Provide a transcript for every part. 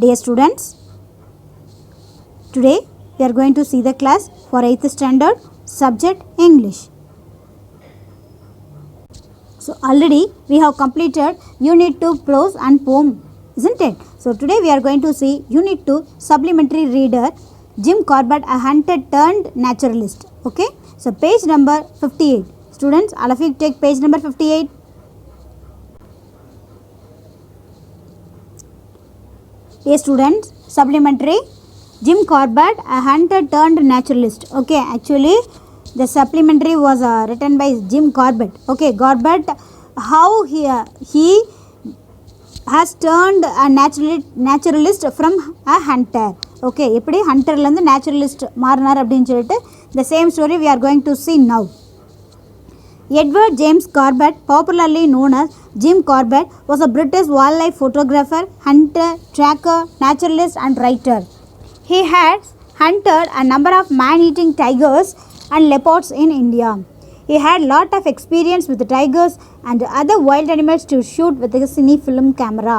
Dear students, today we are going to see the class for 8th standard subject English. So already we have completed Unit 2 prose and poem, isn't it? So today we are going to see Unit 2 supplementary reader Jim Corbett, a hunter turned naturalist. Okay, so page number 58. Students, all of you take page number 58. Dear students, supplementary Jim Corbett, a hunter turned naturalist. Okay, actually the supplementary was written by Jim Corbett. Okay, Corbett, how he has turned a naturalist from a hunter. Okay, எப்படி ஹண்டர்லேருந்து naturalist மாறினார் அப்படின்னு சொல்லிட்டு the same story we are going to see now. Edward James Corbett, popularly known as Jim Corbett, was a British wildlife photographer, hunter, tracker, naturalist and writer. He had hunted a number of man-eating tigers and leopards in India. He had lot of experience with the tigers and other wild animals to shoot with a cine film camera.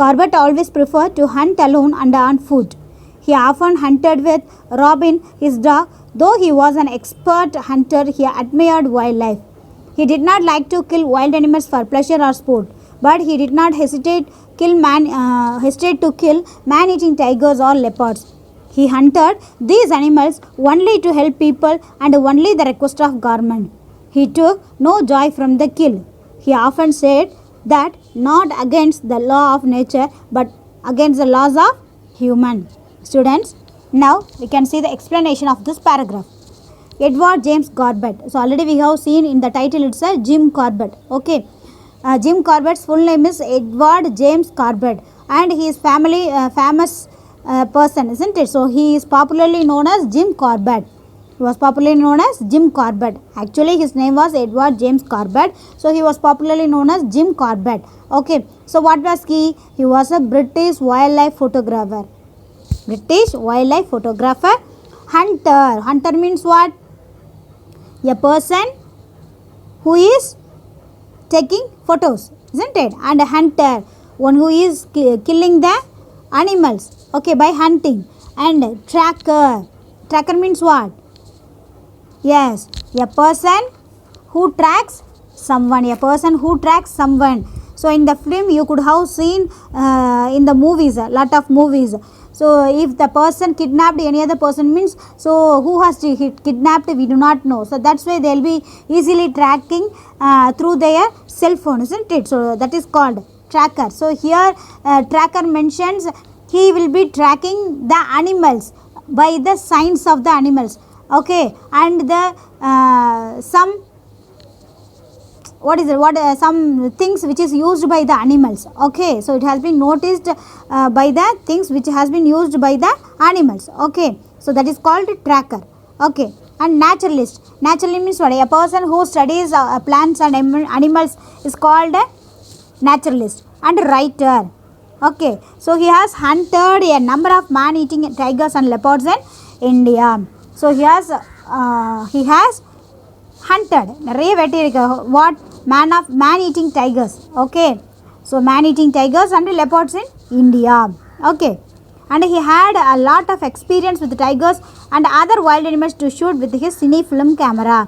Corbett always preferred to hunt alone and on foot. He often hunted with Robin, his dog. Though he was an expert hunter, he admired wildlife. He did not like to kill wild animals for pleasure or sport, but he did not hesitate to kill man-eating tigers or leopards. He hunted these animals only to help people and only the request of government. He took no joy from the kill. He often said that not against the law of nature, but against the laws of human. Students, now we can see the explanation of this paragraph. Edward James Corbett. So already we have seen in the title itself Jim Corbett. Okay, Jim Corbett's full name is Edward James Corbett, and he is famous person, isn't it? So he is popularly known as Jim Corbett. He was popularly known as Jim Corbett. Actually his name was Edward James Corbett, so he was popularly known as Jim Corbett. Okay, so what was he? He was a British wildlife photographer. British wildlife photographer. Hunter means what? A person who is taking photos, isn't it? And a hunter, one who is killing the animals, okay, by hunting. And tracker means what? Yes, a person who tracks someone. So in the film you could have seen in the movies, a lot of movies. So if the person kidnapped any other person means, so who has kidnapped, we do not know. So that's why they will be easily tracking through their cell phone, isn't it? So that is called tracker. So here tracker mentions he will be tracking the animals by the signs of the animals. Okay, and the some some things which is used by the animals. Okay, so it has been noticed by the things which has been used by the animals. Okay, so that is called tracker. Okay, and naturalist means what? A person who studies plants and animals is called a naturalist. And writer. Okay, so he has hunted a number of man-eating tigers and leopards in India. So he has hunted நிறைய வெட்டியிருக்கு. What? Man-eating tigers. Okay, so man-eating tigers and leopards in India. Okay, and he had a lot of experience with tigers and other wild animals to shoot with his cine film camera.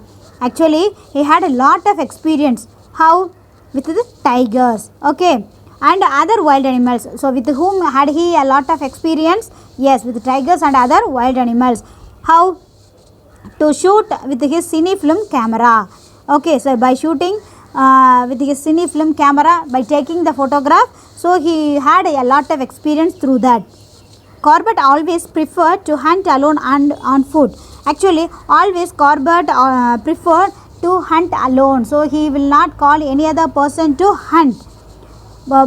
Actually he had a lot of experience. How? With the tigers, okay, and other wild animals. So with whom had he a lot of experience? Yes, with tigers and other wild animals. How? To shoot with his cine film camera. Okay, so by shooting with his cine film camera, by taking the photograph, so he had a lot of experience through that. Corbett always preferred to hunt alone and on foot. Actually always Corbett preferred to hunt alone, so he will not call any other person to hunt.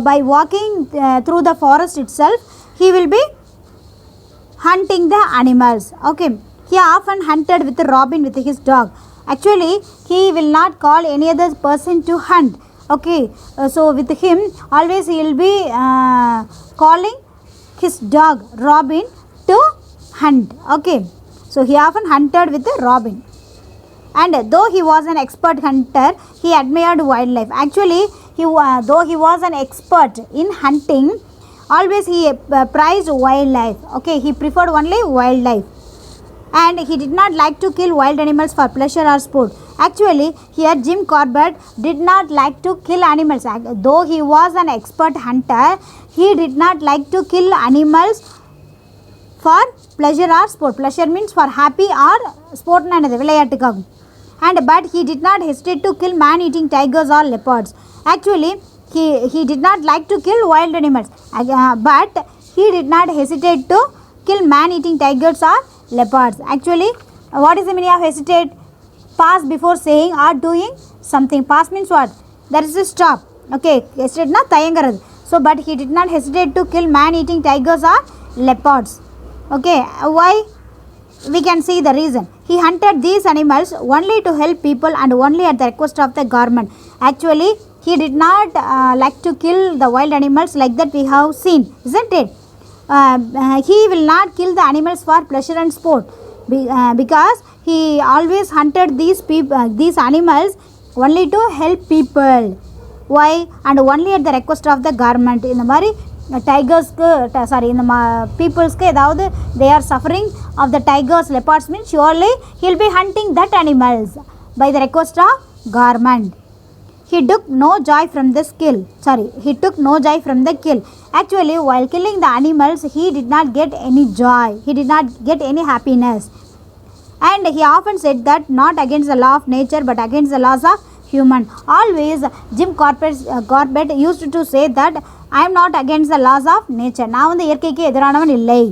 By walking through the forest itself, he will be hunting the animals. Okay, he often hunted with Robin, with his dog. Actually he will not call any other person to hunt. Okay, so with him always he will be calling his dog Robin to hunt. Okay, so he often hunted with Robin. And though he was an expert hunter, he admired wildlife. Actually though he was an expert in hunting, always he prized wildlife. Okay, he preferred only wildlife. And he did not like to kill wild animals for pleasure or sport. Actually, here Jim Corbett did not like to kill animals. Though he was an expert hunter, he did not like to kill animals for pleasure or sport. Pleasure means for happy or sport விளையாட்டுக்காகும். And but he did not hesitate to kill man-eating tigers or leopards. Actually, he did not like to kill wild animals, but he did not hesitate to kill man-eating tigers or leopards. Actually, what is the meaning of hesitate? Pause before saying or doing something. Pause means what? There is a stop. Okay, hesitate na தயங்குறது. So, but he did not hesitate to kill man-eating tigers or leopards. Okay, why? We can see the reason. He hunted these animals only to help people and only at the request of the government. Actually, he did not like to kill the wild animals like that we have seen, isn't it? He will not kill the animals for pleasure and sport because he always hunted these animals only to help people. Why? And only at the request of the government. In the மாதிரி டைகர்ஸ்க்கு இந்த பீப்புள்ஸ்க்கு ஏதாவது they are suffering of the tigers, leopards means surely he will be hunting that animals by the request of government. He took no joy from the kill. Actually, while killing the animals, he did not get any joy. He did not get any happiness. And he often said that not against the law of nature but against the laws of human. Always Jim Corbett used to say that I am not against the laws of nature. நான் வந்து இயற்கைக்கு எதிரானவன் இல்லை.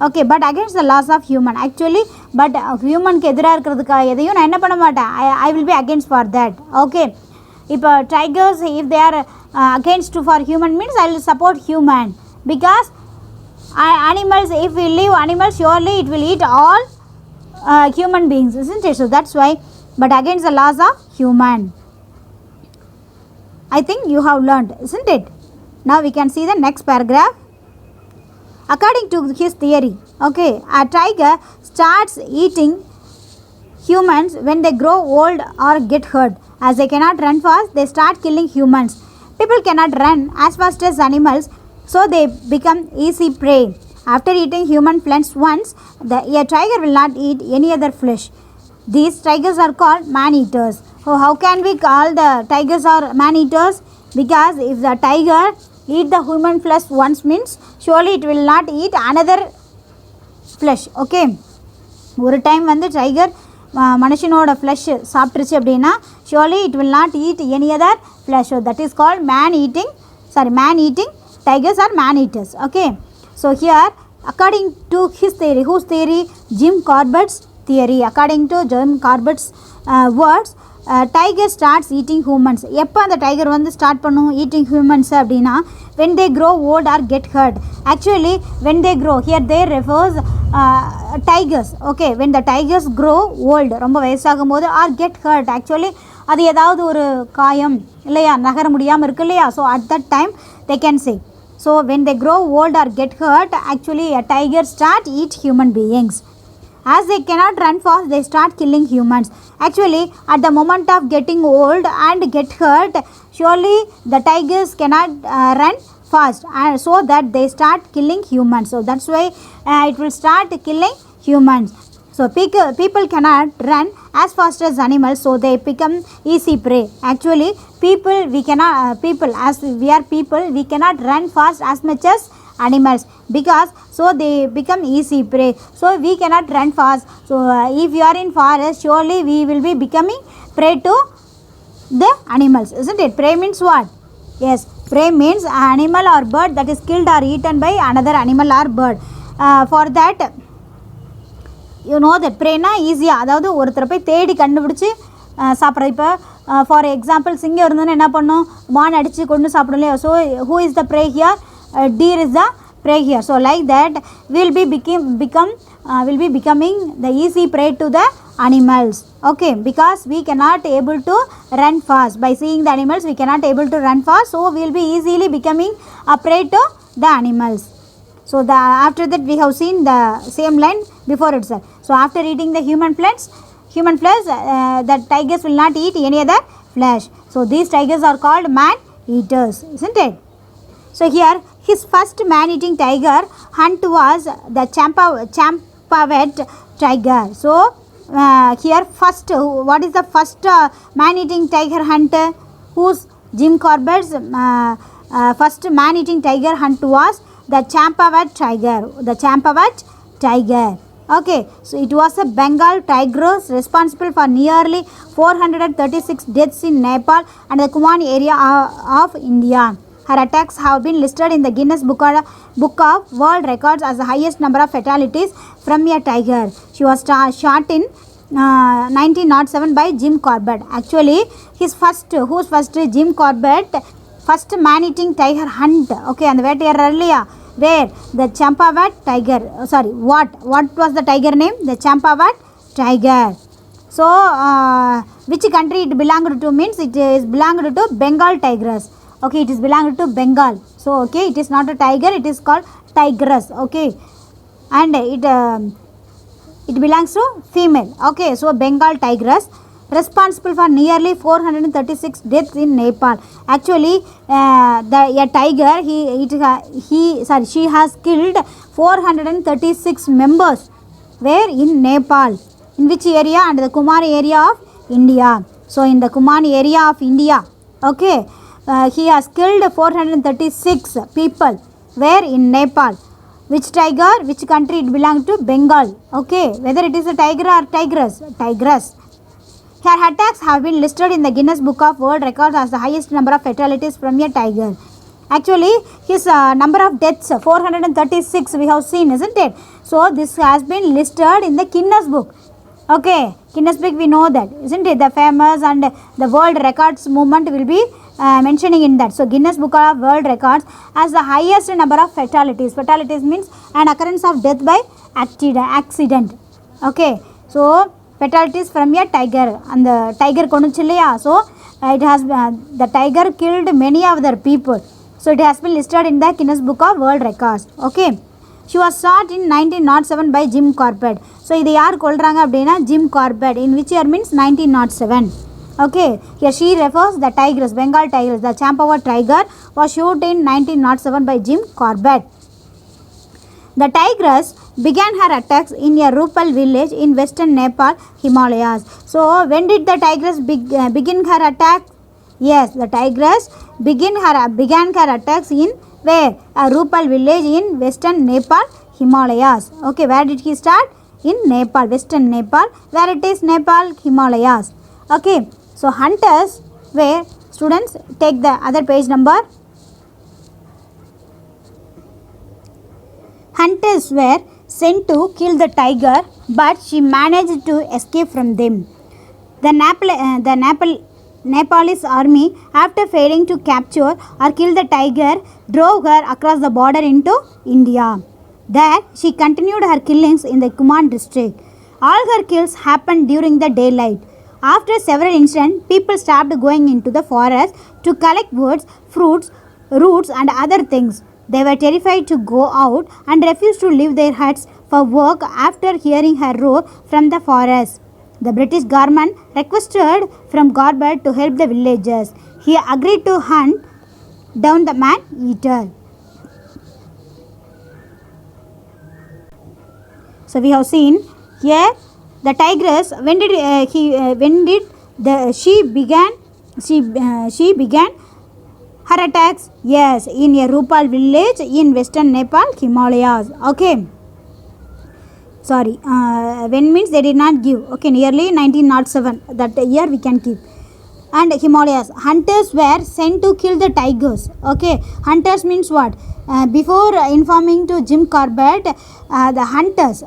Okay, but against the laws of human. Actually, but humanக்கு எதிராக இருக்கிறதுக்கு எதையும் நான் என்ன பண்ண மாட்டேன். I will be against for that. Okay. இப்போ tigers, if they are against for human means I will support human, because animals, if we leave animals, surely it will eat all human beings, isn't it? So that's why, but against the laws of human. I think you have learned, isn't it? Now we can see the next paragraph. According to his theory, okay, a tiger starts eating humans when they grow old or get hurt. As they cannot run fast, they start killing humans. People cannot run as fast as animals, so they become easy prey. After eating human flesh once, a tiger will not eat any other flesh. These tigers are called man-eaters. So how can we call the tigers are man-eaters? Because if the tiger eat the human flesh once means surely it will not eat another flesh. Okay, ஒரு time வந்து tiger மனுஷனோட flush சாப்பிட்ருச்சு அப்படின்னா surely it will not eat any other flesh. So that is called man eating tigers are man eaters. Okay, so here according to his theory, whose theory? Jim Corbett's theory. According to Jim Corbett's words, tiger starts eating humans. எப்போ அந்த tiger வந்து start பண்ணும் eating humans அப்படின்னா when they grow old or get hurt. Actually, when they grow, here they refers tigers. Okay, when the tigers grow old, ரொம்ப வயசாகும் போது or get hurt, actually அது ஏதாவது ஒரு காயம் இல்லையா, நகர முடியாமல் இருக்கு இல்லையா, so at that time they can say. So when they grow old or get hurt, actually a tiger start eat human beings. As they cannot run fast, they start killing humans. Actually, at the moment of getting old and get hurt, surely the tigers cannot run fast, and so that they start killing humans. So that's why it will start killing humans. So people cannot run as fast as animals, so they become easy prey. Actually, as we are people, we cannot run fast as much as animals, because so they become easy prey. So we cannot run fast. So if you are in forest, surely we will be becoming prey to the animals, isn't it? Prey means what? Yes, prey means animal or bird that is killed or eaten by another animal or bird. For that, you know that prey na easy, அதாவது ஒருத்தரை போய் தேடி கண்டுபிடிச்சி சாப்பிட்றது. இப்போ for example சிங்கம் இருந்ததுன்னு என்ன பண்ணும், மான் அடித்து கொண்டு சாப்பிடும் இல்லையா. So who is the prey here? Deer is the prey here. So like that will be becoming the easy prey to the animals. Okay, because we cannot able to run fast. By seeing the animals, we cannot able to run fast, so we will be easily becoming a prey to the animals. So after that we have seen the same line before itself. So after eating the human flesh, the tigers will not eat any other flesh. So these tigers are called man eaters, isn't it? So here his first man-eating tiger hunt was the Champawat tiger. So here first, what is the first man-eating tiger hunt? Whose? Jim Corbett's first man-eating tiger hunt was the Champawat tiger. The Champawat tiger. Okay, so it was a Bengal tigress responsible for nearly 436 deaths in Nepal and the Kumaon area of India. Her attacks have been listed in the Guinness Book of World Records as the highest number of fatalities from a tiger. She was shot in 1907 by Jim Corbett. Actually, who's first? Jim Corbett, first man-eating tiger hunt. Okay, and where earlier? Where? The Champawat tiger. Sorry, what was the tiger name? The Champawat tiger. So, which country it belonged to? Means it is belonged to Bengal tigress. Okay, it is belonged to Bengal. So, okay, it is not a tiger, it is called tigress. Okay, and it belongs to female. Okay, so Bengal tigress responsible for nearly 436 deaths in Nepal. Actually, a tiger, she has killed 436 members. Where? In Nepal. In which area? And the Kumaon area of India. So, in the Kumaon area of India. Okay, he has killed 436 people. Where? In Nepal. Which tiger? Which country it belongs to? Bengal. Okay, whether it is a tiger or tigress? Tigress. Her attacks have been listed in the Guinness Book of World Records as the highest number of fatalities from a tiger. Actually, his number of deaths, 436 we have seen, isn't it? So, this has been listed in the Guinness Book. Okay, Guinness Book, we know that, isn't it? The famous and the World Records movement will be mentioning in that. So, Guinness Book of World Records has the highest number of fatalities. Fatalities means an occurrence of death by accident. Okay, so fatalities from a tiger, and the tiger konuchillaya. So, it has the tiger killed many of their people. So, it has been listed in the Guinness Book of World Records. Okay, she was shot in 1907 by Jim Corbett. So, இது யார் கொல்றாங்க அப்படின்னா Jim Corbett. In which year? Means 1907. Okay, here she refers the tigress, Bengal tigress, the Champawat tiger was shot in 1907 by Jim Corbett. The tigress began her attacks in a Rupal village in western Nepal, Himalayas. So, when did the tigress begin her attack? Yes, the tigress began her attacks in where? A Rupal village in western Nepal, Himalayas. Okay, where did he start? In Nepal, western Nepal. Where it is? Nepal, Himalayas. Okay, so hunters were, students, take the other page number. Hunters were sent to kill the tiger, but she managed to escape from them. The Nepalese army, after failing to capture or kill the tiger, drove her across the border into India. There, she continued her killings in the Kumaon district. All her kills happened during the daylight. After several incidents, people stopped going into the forest to collect woods, fruits, roots and other things. They were terrified to go out and refused to leave their huts for work after hearing her roar from the forest. The British government requested from Corbett to help the villagers. He agreed to hunt down the man-eater. So, we have seen here the tigress. When did she began her attacks? Yes, in a Rupal village in western Nepal, Himalayas. Okay, sorry, when means they did not give. Okay, nearly 1907, that year we can keep. And Himalayas, hunters were sent to kill the tigers. Okay, hunters means what? Before informing to Jim Corbett, the other hunters,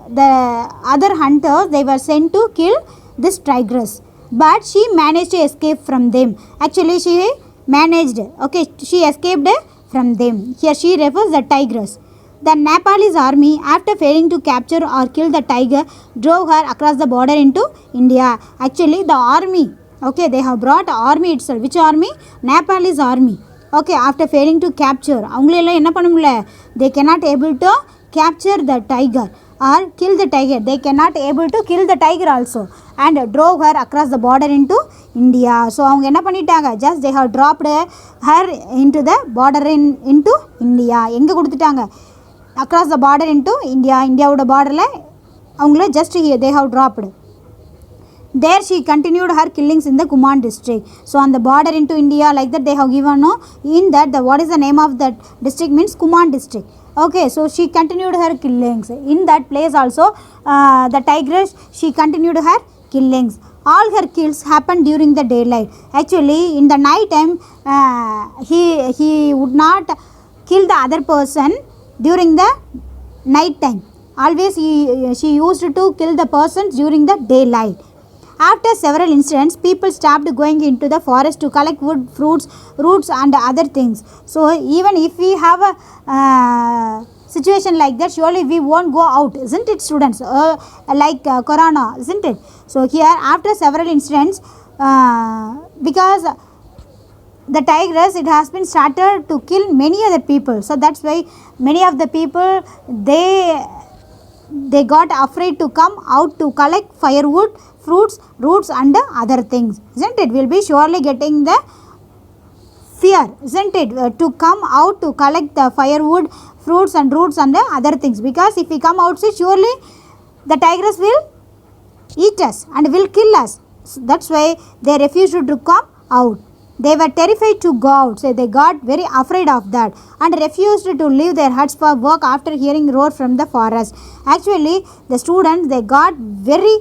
they were sent to kill this tigress, but she managed to escape from them. Actually, she managed, okay, she escaped from them. Here she refers the tigress. The Nepalese army, after failing to capture or kill the tiger, drove her across the border into India. Actually, the army, okay, they have brought army itself. Which army? Nepalese army. Okay, after failing to capture, they cannot able to capture the tiger. or kill the tiger. They cannot able to kill the tiger also, and drove her across the border into India. So அவங்க என்ன பண்ணிட்டாங்க, just they have dropped her into the border into India. எங்கே கொடுத்துட்டாங்க, across the border into India. இந்தியாவோட பார்டரில் அவங்கள just they have dropped. There she continued her killings in the Kumaon district. So on the border into India, like that they have given no, in that the what is the name of that district means Kumaon district. Okay, so she continued her killings in that place also. The tigress, she continued her killings. All her kills happened during the daylight. Actually in the night time, he would not kill the other person during the night time. Always she used to kill the persons during the daylight. After several incidents, people stopped going into the forest to collect wood, fruits, roots and other things. So even if we have a situation like that, surely we won't go out, isn't it, students? Like corona, isn't it? So here after several incidents, because the tigress, it has been started to kill many other people. So that's why many of the people, they got afraid to come out to collect firewood, fruits, roots and other things, isn't it? We'll be surely getting the fear, isn't it, to come out to collect the firewood, fruits and roots and other things, because if we come outside, surely the tigress will eat us and will kill us. So that's why they refused to come out. They were terrified to go out, so they got very afraid of that and refused to leave their huts for work after hearing roar from the forest. Actually the students, they got very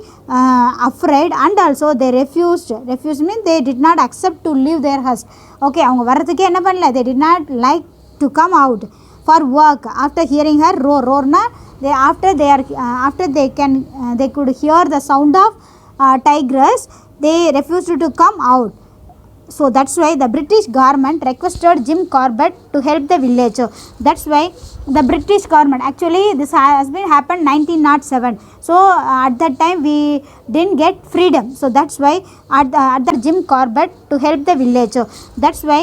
afraid, and also they refused means they did not accept to leave their huts. Okay, அவங்க வரதுக்கே என்ன பண்ணல, they did not like to come out for work after hearing her roar na, they after they could hear the sound of tigress, they refused to come out. So that's why the British government requested Jim Corbett to help the village. That's why the British government, actually this has been happened 1907. So at that time we didn't get freedom. So that's why at the Jim Corbett to help the village. That's why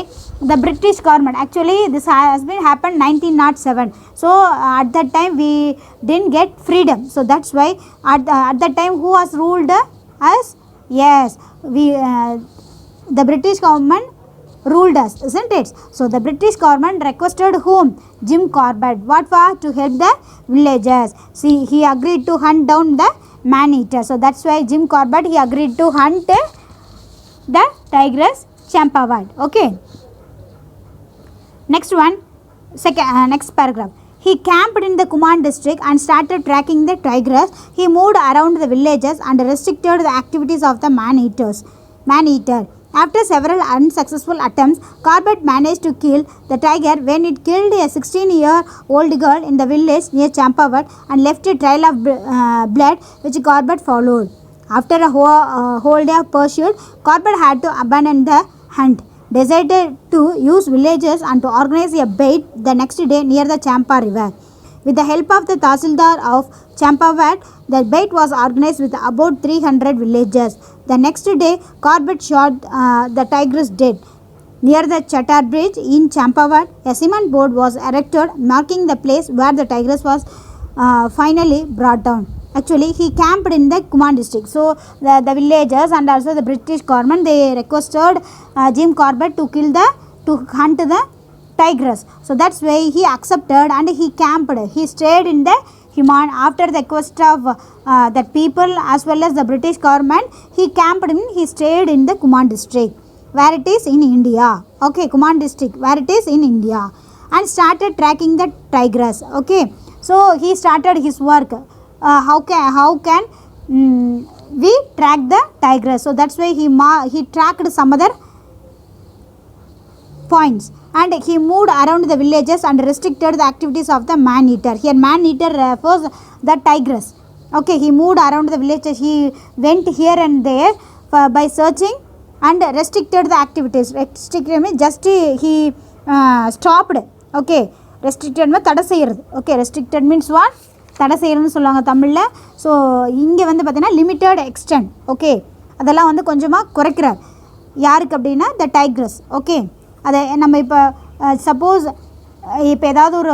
the British government, actually this has been happened 1907. So at that time we didn't get freedom. So that's why at that time who was ruled us? Yes, the British government ruled us, isn't it? So the British government requested whom? Jim Corbett. What for? To help the villagers. See, he agreed to hunt down the man-eater. So that's why Jim Corbett, he agreed to hunt the tigress Champawat. Okay. Next one, next paragraph. He camped in the Kumaon district and started tracking the tigress. He moved around the villages and restricted the activities of the man-eater. After several unsuccessful attempts, Corbett managed to kill the tiger when it killed a 16-year-old girl in the village near Champawat and left a trail of blood which Corbett followed. After a whole day of pursuit, Corbett had to abandon the hunt, decided to use villagers and to organize a bait the next day near the Champa river. With the help of the Tahsildar of Champawat, the bait was organized with about 300 villagers. The next day, Corbett shot the tigress dead. Near the Chattar bridge in Champawat, a cement board was erected marking the place where the tigress was finally brought down. Actually, he camped in the Kumaon district. So the villagers and also the British government, they requested Jim Corbett to hunt the tigress. So that's why he accepted and he camped. He stayed in the Kumaon. After the request of the people as well as the British government, he camped he stayed in the Kumaon district where it is in India. Okay, Kumaon district where it is in India, and started tracking the tigress. Okay, so he started his work. How can we track the tigress? So that's why he tracked some other points, and he moved around the villages and restricted the activities of the man-eater. Here man-eater refers the tigress. Okay, he moved around the villages. He went here and there by searching and restricted the activities. Restricted means just he stopped. Okay, restricted means தடை செய்கிறது. Okay, restricted means what? தடை செய்கிறதுன்னு சொல்லுவாங்க தமிழில். So இங்கே வந்து பார்த்தீங்கன்னா limited extend. Okay, அதெல்லாம் வந்து கொஞ்சமாக குறைக்கிறார். யாருக்கு அப்படின்னா த டைக்ரஸ். ஓகே, அதை நம்ம இப்போ சப்போஸ் இப்போ ஏதாவது ஒரு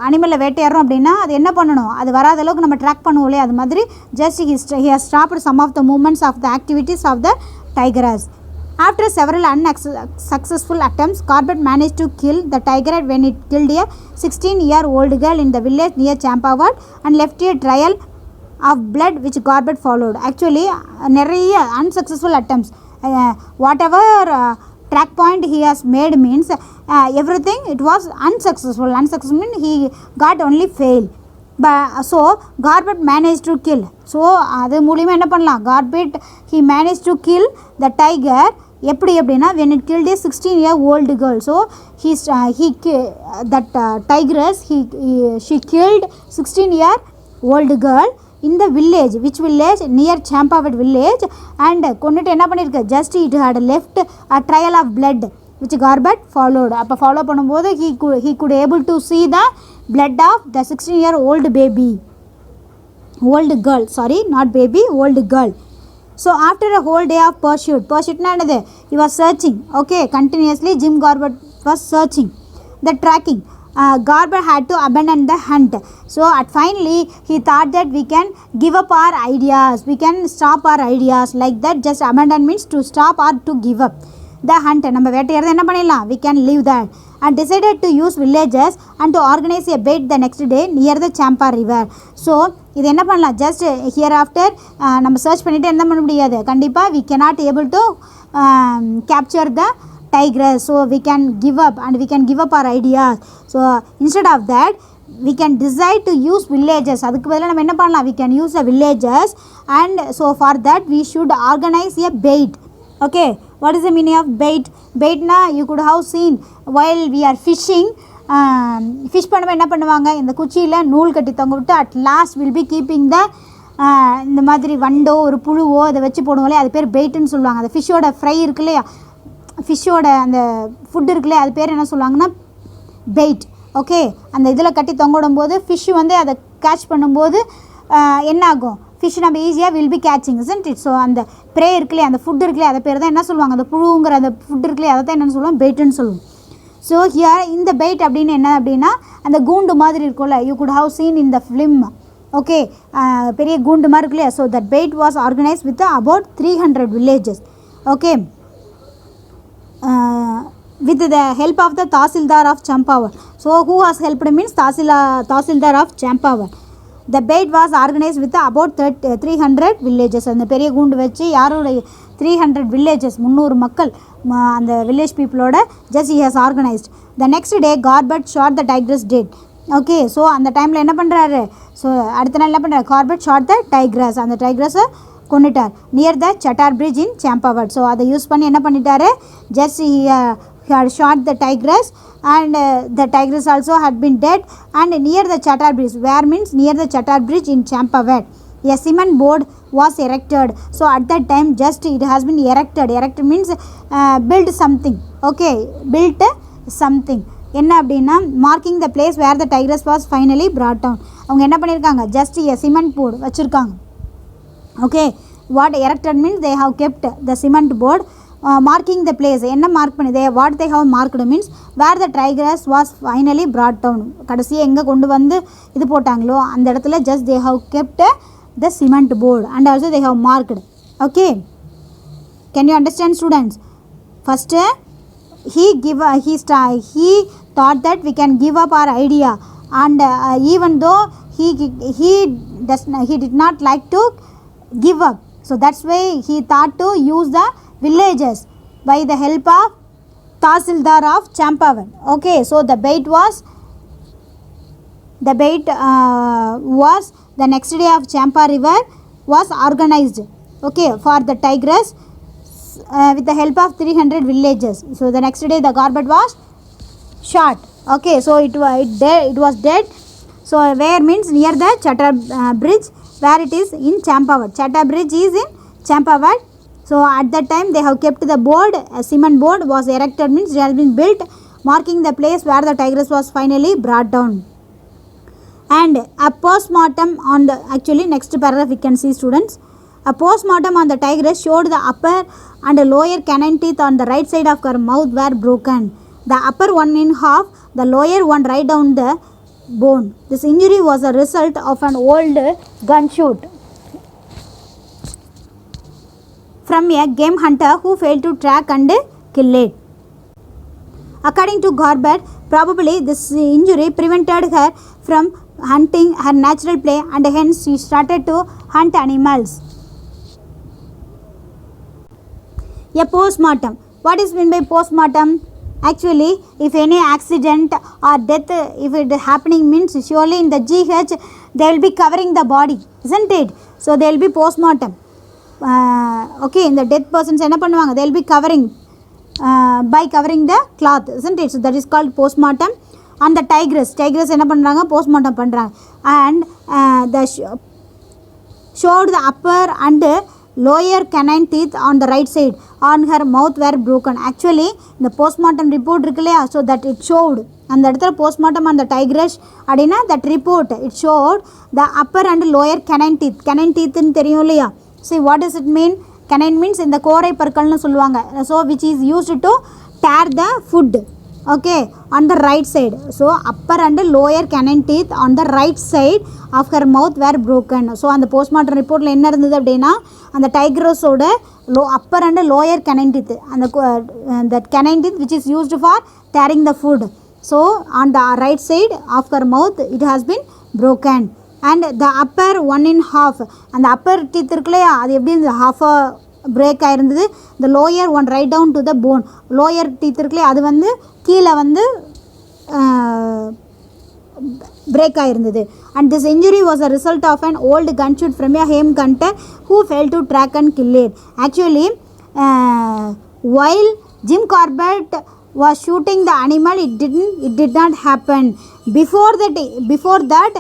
அனிமலில் வேட்டையாடுறோம் அப்படின்னா அது என்ன பண்ணணும், அது வராத அளவுக்கு நம்ம ட்ராக் பண்ணுவோம் இல்லையா, அது மாதிரி just he has stopped some of the movements of the activities of the tigress. After several unsuccessful attempts, Corbett managed to kill the tiger when it killed a 16-year-old girl in the village near Champawat and left a trail of blood which Corbett followed. Actually, நிறைய unsuccessful attempts. Whatever track point he has made means everything it was unsuccessful. Unsuccessful means he got only fail. So Corbett managed to kill. So அது மூலிமா என்ன பண்ணலாம், Corbett he managed to kill the tiger. எப்படி அப்படின்னா when it killed a 16-year-old girl. So that tigress she killed 16-year-old girl in the village. Which village? Near Champawat village. And கொண்டுட்டு என்ன பண்ணியிருக்கு, just it had left a trail of blood which Corbett followed. அப்போ follow பண்ணும்போது he could able to see the blood of the 16-year-old baby, old girl, sorry, not baby, old girl. So after a whole day of pursuit na enadhu, he was searching, okay, continuously Jim Corbett was searching the tracking. Corbett had to abandon the hunt. So at finally he thought that we can give up our ideas, we can stop our ideas, like that. Just abandon means to stop or to give up the hunt. நம்ம வேட்டையாடுறது என்ன பண்ணிடலாம், we can leave that, and decided to use villagers and to organize a bait the next day near the Champa river. So இது என்ன பண்ணலாம், just hereafter நம்ம search பண்ணிட்டு என்ன பண்ண முடியாது, கண்டிப்பாக we cannot able to capture the tigress. So we can give up, and we can give up our ideas. So instead of that we can decide to use villagers. அதுக்கு பதிலாக நம்ம என்ன பண்ணலாம், we can use the villagers, and so for that we should organize a bait. Okay, what is the meaning of bait? Bait na you could have seen while we are fishing. Fish பண்ணும்போது என்ன பண்ணுவாங்க, இந்த குச்சியில் நூல் கட்டி தொங்க விட்டு at last will be keeping the இந்த மாதிரி வண்டோ ஒரு புழுவோ அதை வச்சு போடுவோம்லையே, அது பேர் பெயிட்டுன்னு சொல்லுவாங்க. அந்த ஃபிஷ்ஷோட ஃப்ரை இருக்கு இல்லையா, ஃபிஷ்ஷோட அந்த ஃபுட் இருக்கு இல்லையா, அது பேர் என்ன சொல்லுவாங்கன்னா பெயிட். ஓகே, அந்த இதில் கட்டி தொங்க விடும்போது ஃபிஷ்ஷு வந்து அதை கேட்ச் பண்ணும்போது என்ன ஆகும், ஃபிஷ் நம்ம ஈஸியாக will be catching isn't it. So அந்த ப்ரே இருக்குல்லையே, அந்த ஃபுட் இருக்குல்லையே, அதை பேர் தான் என்ன சொல்லுவாங்க, அந்த புழுங்கிற அந்த ஃபுட் இருக்குல்லையே, அதை தான் என்னென்னு சொல்லுவோம், பெயிட்டுன்னு சொல்லுவோம். ஸோ ஹியர் இந்த பெயிட் அப்படின்னு என்ன அப்படின்னா அந்த கூண்டு மாதிரி இருக்கும்ல, you could have seen in the film. Okay, பெரிய கூண்டு மாதிரி இருக்குல்லையா. So that bait was organised with about 300 villages. Okay, with the help of the Tahsildar of Champawat. So who was helped means Tahsildar of Champawat. The bait was organized with about 300 villages. அந்த பெரிய கூண்டு வச்சு யாரோட 300 villages 300 மக்கள் அந்த village peopleோட just he has organized. The next day Corbett shot the tigress dead. Okay, so அந்த டைமில் என்ன பண்ணுறாரு, ஸோ அடுத்த நாள் என்ன பண்ணுறாரு, Corbett shot the tigress, அந்த டைக்ரஸை கொண்டுட்டார் நியர் த சட்டார் பிரிட்ஜ் இன் சாம்பாவட். ஸோ அதை யூஸ் பண்ணி என்ன பண்ணிட்டாரு, just he had shot the tigress, and the tigress also had been dead, and near the Chattar bridge, where means near the Chattar bridge in Champawat, a cement board was erected. So at that time just it has been erected means build something. Okay, built something என்ன அப்படின்னா marking the place where the tigress was finally brought down. அவங்க என்ன பண்ணியிருக்காங்க, just a cement board வச்சுருக்காங்க. Okay, what erected means they have kept the cement board marking the place. என்ன mark பண்ணி what they have marked means where the tigress was finally brought down. கடைசியாக எங்கே கொண்டு வந்து இது போட்டாங்களோ அந்த இடத்துல just they have kept the cement board and also they have marked. Okay, can you understand students? First he thought that we can give up our idea, and even though he did not like to give up, so that's why he thought to use the villages by the help of Tahsildar of Champawat. Okay, so the bait was the next day of Champa river was organized, okay, for the tigress with the help of 300 villages. So the next day the Corbett was shot. Okay, so it was dead. So where means near the Chattar bridge, where it is in Champawat. Chattar bridge is in Champawat. So at that time they have kept the board, a cement board was erected means it has been built marking the place where the tigress was finally brought down. And a postmortem on the, actually next paragraph we can see students, a postmortem on the tigress showed the upper and lower canine teeth on the right side of her mouth were broken. the upper one in half, the lower one right down the bone. This injury was a result of an old gunshot from a game hunter who failed to track and kill it. According to Corbett, probably this injury prevented her from hunting her natural prey and hence she started to hunt animals. A postmortem. What is meant by postmortem? Actually, if any accident or death, if it is happening, means surely in the GH they will be covering the body, isn't it? So they will be postmortem. Okay, in the dead persons என்ன பண்ணுவாங்க, they will be covering by covering the cloth, isn't it? So that is called postmortem. And the tigress என்ன பண்ணுறாங்க, postmortem பண்ணுறாங்க. And the showed the upper and lower canine teeth on the right side on her mouth were broken. Actually the postmortem report இருக்கு இல்லையா, so that it showed அந்த இடத்துல postmortem on the tigress அப்படின்னா that report it showed the upper and lower canine teeth ன்னு தெரியும் இல்லையா. See what does it mean? Canine means இந்த கோரை பற்கள்னு சொல்லுவாங்க, so which is used to tear the food, okay, on the right side. So upper and lower canine teeth on the right side of her mouth were broken. So அந்த postmortem reportல என்ன இருந்தது அப்படின்னா, அந்த டைக்ரஸோட upper and lower canine teeth, அந்த that canine teeth which is used for tearing the food, so on the right side of her mouth it has been broken. And the upper one in half, அந்த upper teeth இருக்கு இல்லையா, அது எப்படி இருந்தது, half break ஆயிருந்தது. the lower one right down to the bone, lower teeth இருக்கு இல்லையா, அது வந்து கீழே வந்து break ஆயிருந்தது. And this injury was a result of an old gunshot from a game hunter who failed to track and kill it. Actually while Jim Corbett was shooting the animal, it did not happen. Before that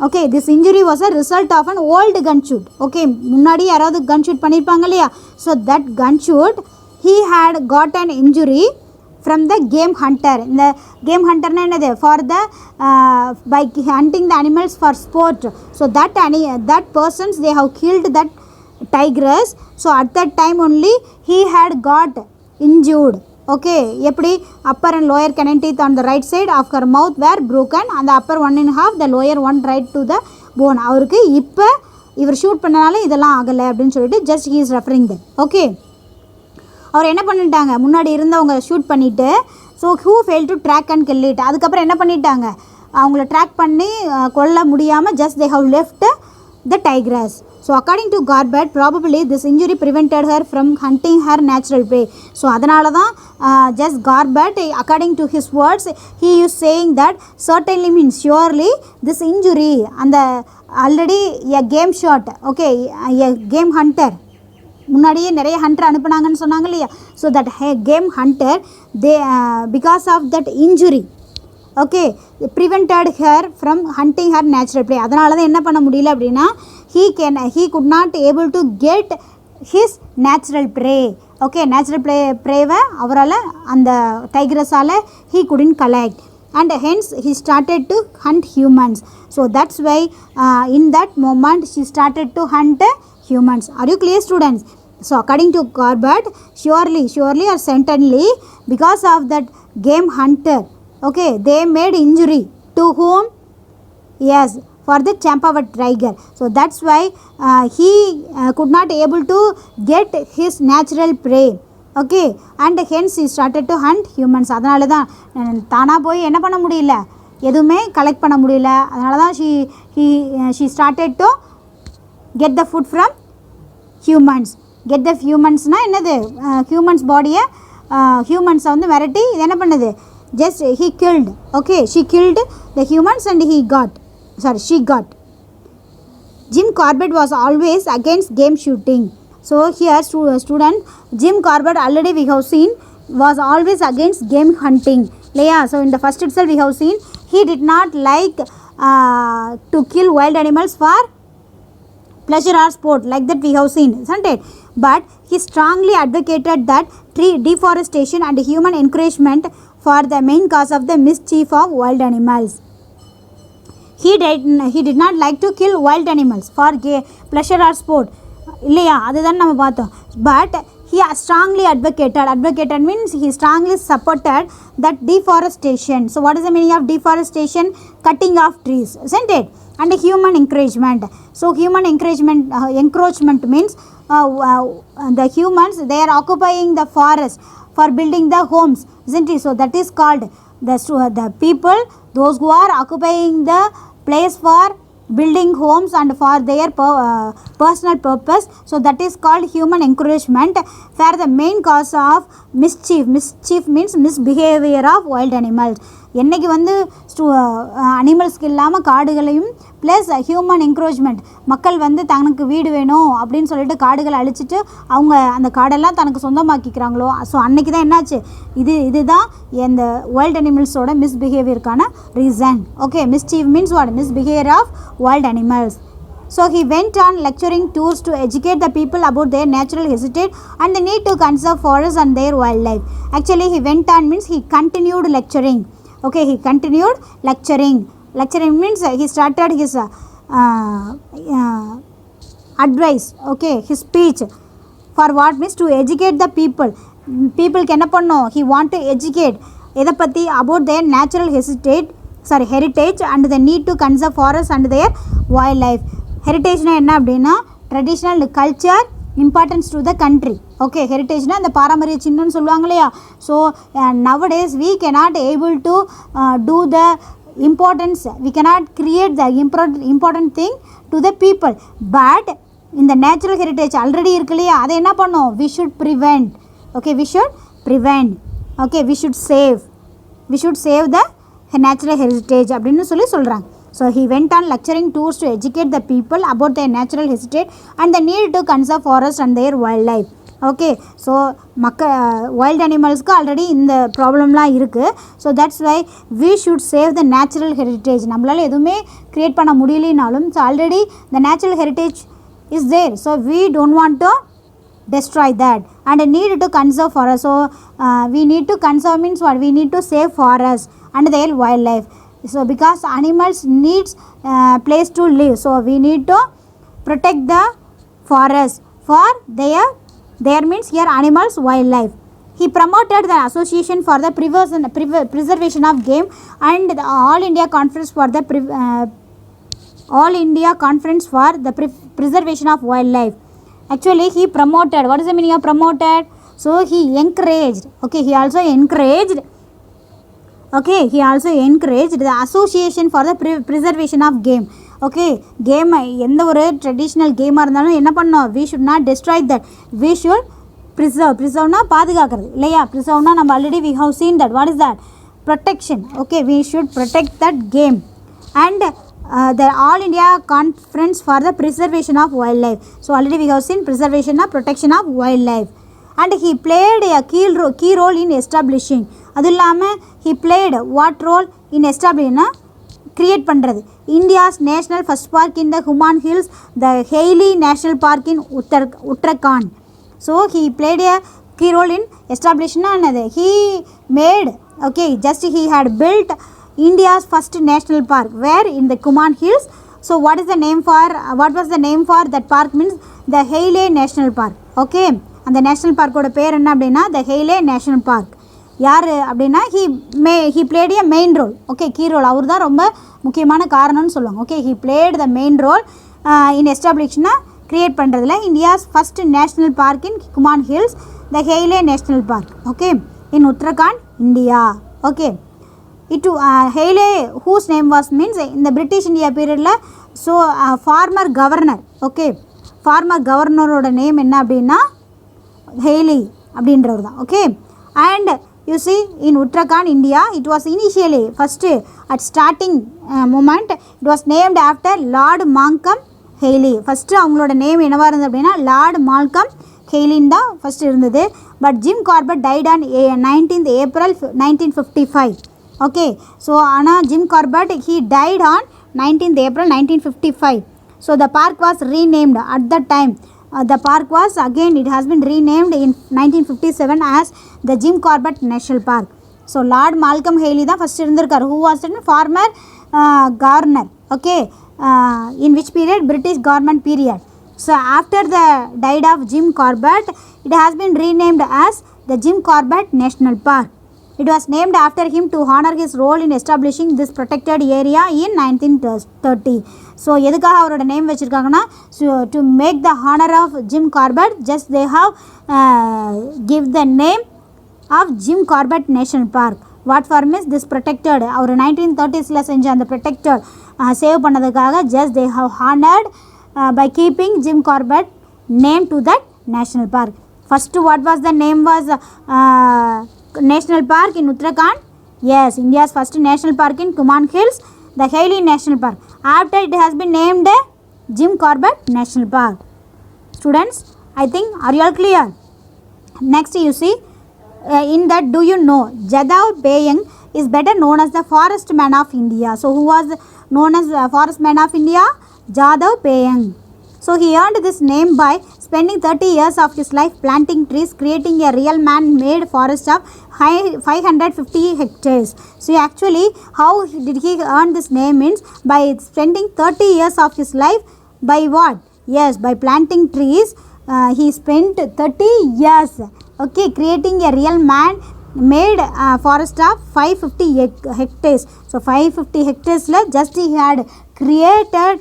okay, this injury was a result of an old gunshot. Okay, முன்னாடி யாராவது gunshot பண்ணிருப்பாங்க இல்லையா, so that gunshot he had got an injury from the game hunter. இந்த game hunter னா என்னது, for the by hunting the animals for sport. So that persons they have killed that tigress, so at that time only he had got injured. Okay, எப்படி upper and lower canine teeth on the right side of her mouth were broken and the upper one in half, the lower one right to the bone. அவருக்கு இப்போ இவர் shoot பண்ணனால இதெல்லாம் ஆகலை அப்படின்னு சொல்லிட்டு just he is referring them. Okay, அவர் என்ன பண்ணிட்டாங்க, முன்னாடி இருந்தவங்க ஷூட் பண்ணிவிட்டு, so who failed to track and kill it, அதுக்கப்புறம் என்ன பண்ணிட்டாங்க, அவங்கள ட்ராக் பண்ணி கொல்ல முடியாமல் just they have left the tigress. So according to Corbett, probably this injury prevented her from hunting her natural prey. So அதனால தான் just Corbett, according to his words, he is saying that certainly means surely this injury and already a game shot, okay, a game hunter, முன்னாடியே நிறைய Hunter அனுப்புனாங்கன்னு சொன்னாங்க இல்லையா, so that game hunter they because of that injury, okay, prevented her from hunting her natural prey. அதனால தான் என்ன பண்ண முடியல அப்படின்னா, he could not able to get his natural prey. Okay, natural ப்ரேவை அவரால் அந்த டைக்ரஸால் he couldn't collect and hence he started to hunt humans. So that's why in that moment she started to hunt humans. Are you clear, students? So according to Corbett, surely or certainly because of that game hunter, okay, they made injury to whom? Yes, for the Champawat tiger. So that's why he could not able to get his natural prey. Okay, and hence he started to hunt humans. அதனால தான் தானாக போய் என்ன பண்ண முடியல, எதுவுமே collect பண்ண முடியல. அதனால தான் she started to get the food from humans. get the humansனால் என்னது, ஹியூமன்ஸ் பாடியை ஹியூமன்ஸை வந்து விரட்டி இது என்ன பண்ணுது, just he killed. Okay, she killed the humans and she got. Jim Corbett was always against game shooting. So here student, Jim Corbett already we have seen was always against game hunting. Yeah, so in the first itself we have seen he did not like to kill wild animals for pleasure or sport, like that we have seen, isn't it? But he strongly advocated that tree deforestation and human encouragement for the main cause of the mischief of wild animals. He did not like to kill wild animals for pleasure or sport, இல்லையா, அதுதான் நம்ம பார்த்தோம். But he he strongly advocated means he strongly supported that deforestation. So what is the meaning of deforestation? Cutting of trees, isn't it? And human encouragement. So human encroachment means the humans, they are occupying the forest for building the homes, isn't it? So that is called the people, those who are occupying the place for building homes and for their personal purpose. So that is called human encouragement. For the main cause of mischief means misbehavior of wild animals. என்னைக்கு வந்து அனிமல்ஸ்க்கு இல்லாமல் காடுகளையும் plus human encroachment, மக்கள் வந்து தனக்கு வீடு வேணும் அப்படின்னு சொல்லிட்டு காடுகளை அழிச்சிட்டு அவங்க அந்த காடெல்லாம் தனக்கு சொந்தமாக்கிக்கிறாங்களோ, ஸோ அன்றைக்கி தான் என்னாச்சு, இதுதான் இந்த வைல்ட் அனிமல்ஸோட மிஸ்பிஹேவியருக்கான reason. Okay, mischief means what? Misbehaviour of wild animals. So he went on lecturing tours to educate the people about their natural habitat and the need to conserve forests and their wildlife. Actually he went on means he continued lecturing. Okay, he continued lecturing. Lecturing means he started his advice, okay, his speech. For what? Means to educate the people. People can பண்ணோம், he want to educate எதை பற்றி? about their natural heritage and the need to conserve forests and their wildlife. ஹெரிட்டேஜ்னா என்ன அப்படின்னா traditional culture importance to the country. Okay, ஹெரிட்டேஜ்னால் அந்த பாரம்பரிய சின்னம்னு சொல்லுவாங்க இல்லையா. So nowadays we cannot able to do the importance, we cannot create the important thing to the people, but இந்த நேச்சுரல் ஹெரிட்டேஜ் ஆல்ரெடி இருக்கு இல்லையா, அதை என்ன பண்ணோம்? we should prevent. Okay, we should prevent. Okay, we should save the natural heritage அப்படின்னு சொல்கிறாங்க. So he went on lecturing tours to educate the people about their natural habitat and the need to conserve forests and their wildlife. Okay, so wild animalsக்கு already இந்த ப்ராப்ளம்லாம் இருக்குது. So that's why we should save the natural heritage. நம்மளால் எதுவுமே create பண்ண முடியலனாலும் so already the natural heritage is there. So we don't want to destroy that and need to conserve forests. So we need to conserve means what? We need to save forests and their wildlife. So because animals needs place to live, so we need to protect the forest for their means here animals wildlife. He promoted the association for the preservation of game and the all India conference for the preservation of wildlife. Actually he promoted, what is the meaning of promoted? So he encouraged. Okay, he also encouraged the association for the preservation of game. Okay, game எந்த ஒரு traditional கேமாக இருந்தாலும் என்ன பண்ணோம்? we should not destroy that, we should preserveனா பாதுகாக்கிறது இல்லையா. preserveனா நம்ம already we have seen that. what is that? protection. Okay, we should protect that game and the all India conference for the preservation of wildlife. So already we have seen preservation of protection of wildlife and he played a key role in establishing. அது இல்லாமல் he played what role in establishing create பண்ணுறது India's national first park in the Human Hills, the Hailey National Park in Uttarakhand. So he played a key role in establishing another. He made, okay, just he had built India's first national park where in the Human Hills. So what was the name for that park? Means the Hailey National Park. Okay, அந்த national பார்க்கோட பேர் என்ன அப்படின்னா the Hailey National Park. யார் அப்படின்னா he played a main role. Okay, key role, அவர் தான் ரொம்ப முக்கியமான காரணம்னு சொல்லுவாங்க. Okay, he played the main role in establishing create பண்ணுறதுல India's first national park in Kumaon hills, the Hailey national park. Okay, in Uttarakhand, India. Okay, Hailey whose name was means இந்த British India பீரியடில். So former governor. Okay, former கவர்னரோட நேம் என்ன அப்படின்னா Hailey அப்படின்றவர் தான். Okay, and you see in Uttarakhand, India, it was initially first at starting moment it was named after Lord Malcolm Haley. first அவங்களோட name என்னவா இருந்தது அப்படின்னா லார்ட் மால்கம் ஹெய்லின் தான் ஃபர்ஸ்ட் இருந்தது. But Jim Corbett died on 19th April 1955. Okay, so ஆனால் Jim Corbett he died on 19th April 1955. so the park was renamed at that time. The park was again, it has been renamed in 1957 as the Jim Corbett National Park. So Lord Malcolm Haley தான் first இருந்திருக்கார். who was a former governor. Okay, in which period? British government period. So after the died of Jim Corbett, it has been renamed as the Jim Corbett National Park. It was named after him to honor his role in establishing this protected area in 1930. So எதுக்காக அவரோட name வச்சுருக்காங்கன்னா, to make the honor of Jim Corbett, just they have give the name of Jim Corbett National Park. What for means this protected, அவர் 1930s செஞ்ச அந்த protected save பண்ணதுக்காக just they have honored by keeping Jim Corbett name to that national park. First what was the name was national park in Uttarakhand. Yes, India's first national park in Kumaon Hills, the Hailey National Park. After it has been named Jim Corbett National Park. Students, I think are you all clear? Next you see, in that do you know Jadav Payeng is better known as the forest man of India. So who was known as forest man of India? Jadav Payeng. So he earned this name by spending 30 years of his life planting trees, creating a real man-made forest of 550 hectares. So actually, how did he earn this name means by spending 30 years of his life by what? Yes, by planting trees. He spent 30 years, okay, creating a real man-made forest of 550 hectares. So 550 hectares la just he had created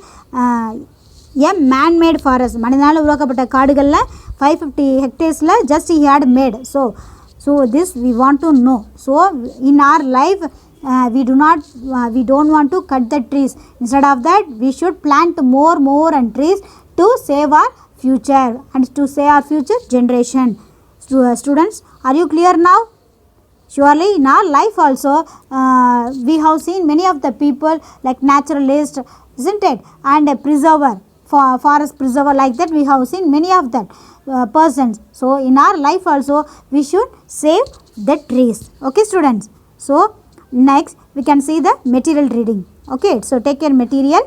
a man-made forest. மனிதனால் உருவாக்கப்பட்ட காடுகளில் 550 hectares just he had made. So this we want to know. So in our life we don't want to cut the trees. Instead of that we should plant more and trees to save our future and to save our future generation. Students, are you clear now? Surely in our life also we have seen many of the people like naturalist, isn't it, and a preserver, forest preserver, like that we have seen many of that persons. So in our life also we should save the trees. Okay students, so next we can see the material reading. Okay, so take your material.